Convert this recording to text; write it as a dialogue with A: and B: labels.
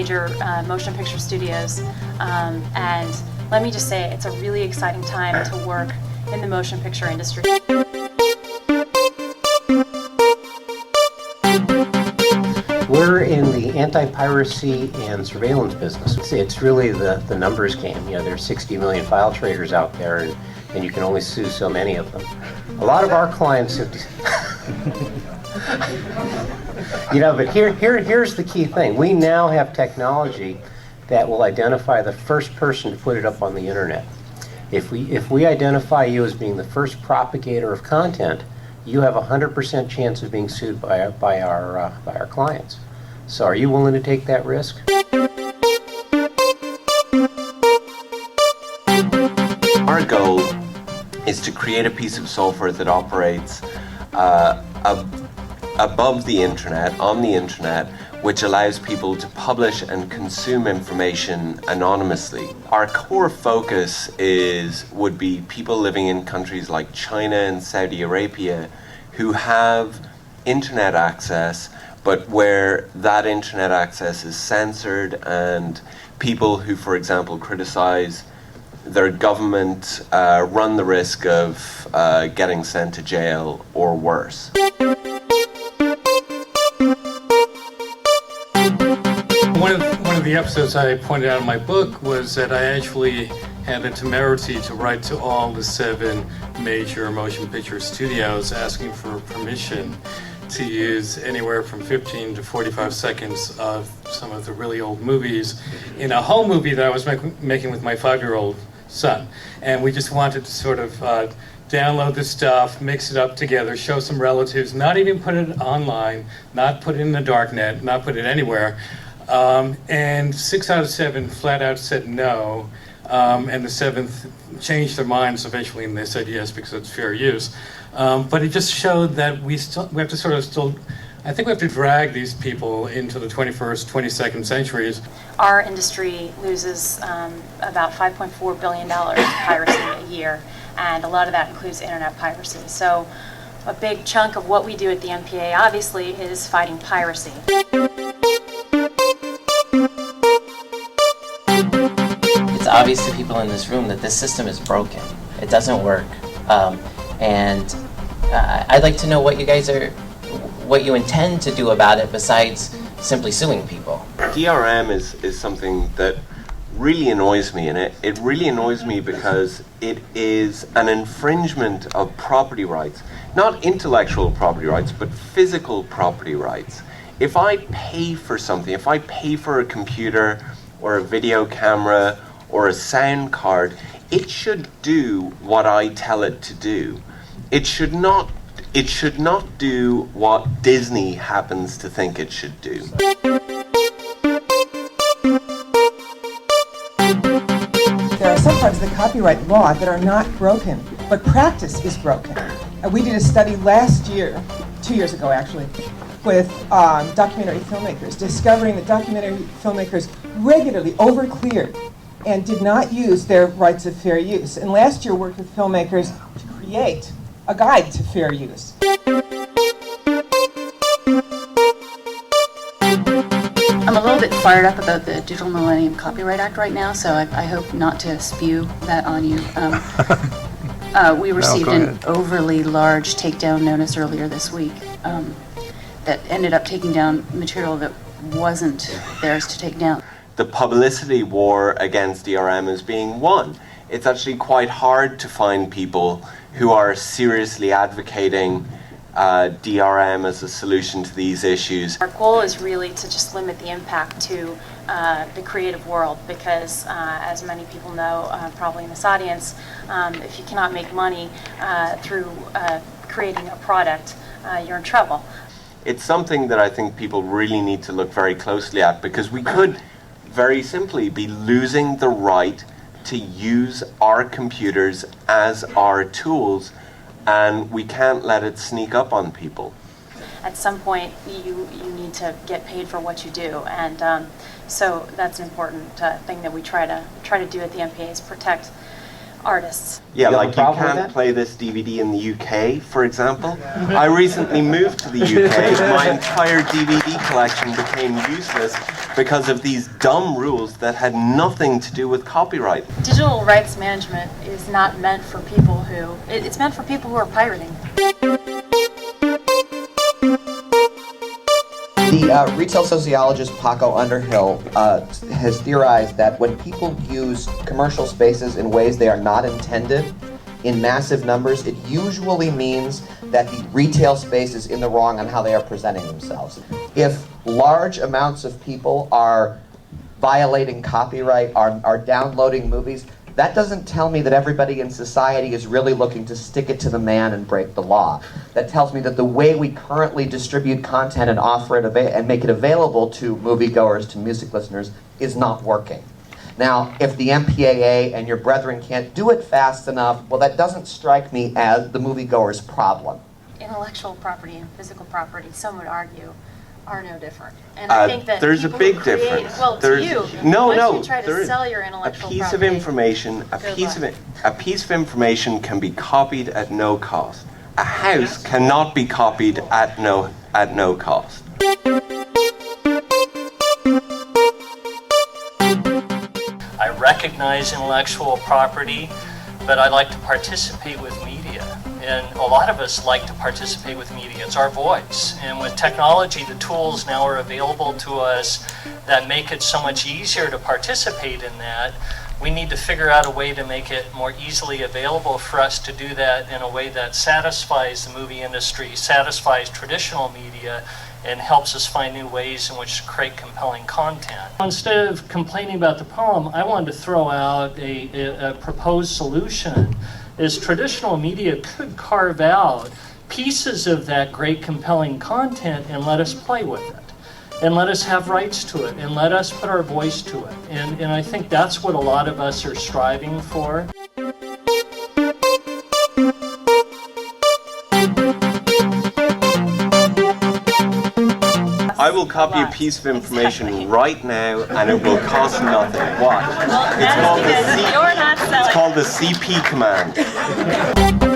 A: major motion picture studios, and let me just say it's a really exciting time to work in the motion picture industry.
B: We're in the anti-piracy and surveillance business. It's really the numbers game. You know, there's 60 million file traders out there, and you can only sue so many of them. A lot of our clients have... You know, but here's the key thing. We now have technology that will identify the first person to put it up on the internet. If we identify you as being the first propagator of content, you have a 100% chance of being sued by our clients. So are you willing to take that risk?
C: Our goal is to create a piece of software that operates above the internet, on the internet, which allows people to publish and consume information anonymously. Our core focus would be people living in countries like China and Saudi Arabia who have internet access, but where that internet access is censored, and people who, for example, criticize their government run the risk of getting sent to jail or worse.
D: One of the episodes I pointed out in my book was that I actually had the temerity to write to all the 7 major motion picture studios asking for permission to use anywhere from 15 to 45 seconds of some of the really old movies in a home movie that I was making with my 5-year-old son. And we just wanted to sort of download the stuff, mix it up together, show some relatives, not even put it online, not put it in the darknet, not put it anywhere. And 6 out of 7 flat out said no, and the 7th changed their minds eventually, and they said yes because it's fair use. But it just showed that we have to sort of still, I think we have to drag these people into the 21st, 22nd centuries.
A: Our industry loses about $5.4 billion to piracy a year, and a lot of that includes internet piracy. So a big chunk of what we do at the MPA obviously is fighting piracy.
E: It's obvious to people in this room that this system is broken. It doesn't work. And I'd like to know what you intend to do about it besides simply suing people.
C: DRM is something that really annoys me, and it really annoys me because it is an infringement of property rights. Not intellectual property rights, but physical property rights. If I pay for something, if I pay for a computer or a video camera or a sound card, it should do what I tell it to do. It should not do what Disney happens to think it should do.
F: There are some parts of the copyright law that are not broken, but practice is broken. We did a study last year, 2 years ago actually, with documentary filmmakers, discovering that documentary filmmakers regularly overcleared and did not use their rights of fair use. And last year worked with filmmakers to create a guide to fair use.
G: I'm a little bit fired up about the Digital Millennium Copyright Act right now, so I hope not to spew that on you. We received an overly large takedown notice earlier this week that ended up taking down material that wasn't theirs to take down.
C: The publicity war against DRM is being won. It's actually quite hard to find people who are seriously advocating DRM as a solution to these issues.
A: Our goal is really to just limit the impact to the creative world because, as many people know, probably in this audience, if you cannot make money through creating a product, you're in trouble.
C: It's something that I think people really need to look very closely at, because we could very simply be losing the right to use our computers as our tools, and we can't let it sneak up on people.
A: At some point, you need to get paid for what you do, and so that's an important thing that we try to do at the MPA, is protect artists.
C: Yeah,
B: You have a
C: like you
B: problem with
C: can't
B: that?
C: play this DVD in the UK, for example. I recently moved to the UK. My entire DVD collection became useless because of these dumb rules that had nothing to do with copyright.
A: Digital rights management is not meant for people who, it's meant for people who are pirating.
H: The retail sociologist Paco Underhill has theorized that when people use commercial spaces in ways they are not intended, in massive numbers, it usually means that the retail space is in the wrong on how they are presenting themselves. If large amounts of people are violating copyright, are downloading movies, that doesn't tell me that everybody in society is really looking to stick it to the man and break the law. That tells me that the way we currently distribute content and offer it and make it available to moviegoers, to music listeners, is not working. Now, if the MPAA and your brethren can't do it fast enough, well, that doesn't strike me as the moviegoer's problem.
A: Intellectual property and physical property, some would argue, are no different. And I think that
C: there's a
A: people
C: big
A: who create,
C: difference.
A: well,
C: There's,
A: to you,
C: no,
A: once
C: no,
A: you try to
C: there is.
A: sell your intellectual
C: a piece
A: property,
C: of information, a
A: good
C: piece
A: luck.
C: a piece of information can be copied at no cost. A house cannot be copied at no cost.
I: I recognize intellectual property, but I like to participate with media. And a lot of us like to participate with media. It's our voice. And with technology, the tools now are available to us that make it so much easier to participate in that. We need to figure out a way to make it more easily available for us to do that in a way that satisfies the movie industry, satisfies traditional media, and helps us find new ways in which to create compelling content. Instead of complaining about the problem, I wanted to throw out a proposed solution. Is traditional media could carve out pieces of that great compelling content and let us play with it. And let us have rights to it, and let us put our voice to it. And I think that's what a lot of us are striving for.
C: I will copy a piece of information right now and it will cost nothing. Watch.
A: Well, that is because you're not selling.
C: It's called the CP command.